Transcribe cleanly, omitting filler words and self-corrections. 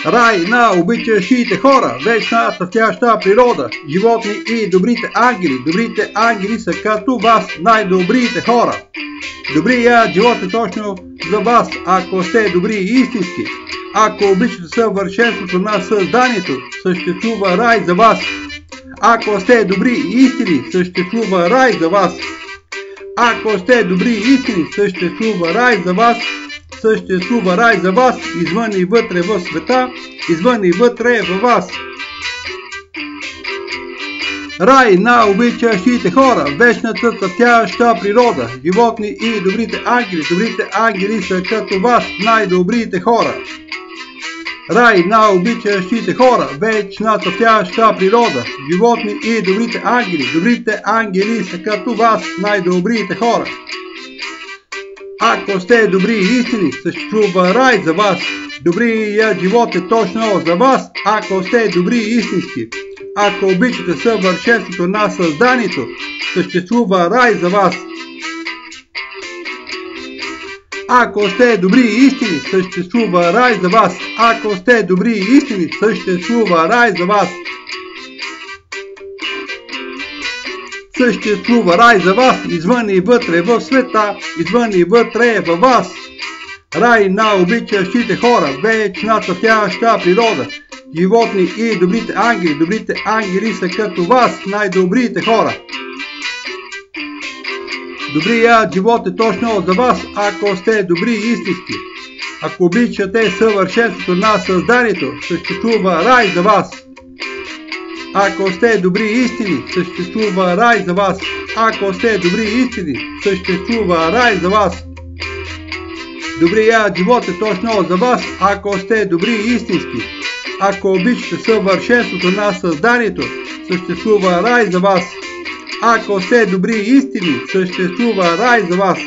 Рай на обичащите хора, вечна цъфтяща природа, животни и добрите ангели. Добрите ангели са като вас, най-добрите хора. Добрият живот е точно за вас, ако сте добри и истински. Ако обичате съвършенството на създанието, съществува рай за вас. Ако сте добри и истини, съществува рай за вас. Ако сте добри и истини, съществува рай за вас. Съществува рай за вас, извън и вътре в света, извън и вътре във вас. Рай на обичащите хора, вечната цъфтяща природа, животни и добрите ангели. Добрите ангели са като вас, най-добрите хора. Рай на обичащите хора, вечна цъфтяща природа, животни и добрите ангели. Добрите ангели са като вас, най-добрите хора. Ако сте добри и истини, съществува рай за вас. Добрият живот е точно за вас, ако сте добри и истински. Ако обичате съвършенството на създанието, съществува рай за вас. Ако сте добри и истини, съществува рай за вас. Ако сте добри и истини, съществува рай за вас. Съществува рай за вас, извън и вътре в света, извън и вътре във вас. Рай на обичащите хора, вечна цъфтяща природа, животни и добрите ангели. Добрите ангели са като вас, най-добрите хора. Добрият живот е точно за вас, ако сте добри и истински. Ако обичате съвършенството на създанието, съществува рай за вас. Ако сте добри и истини, съществува рай за вас. Ако сте добри и истини, съществува рай за вас. Добрият живот е точно за вас, ако сте добри и истински. Ако обичате съвършенството на създанието, съществува рай за вас. Ако сте добри и истини, съществува рай за вас.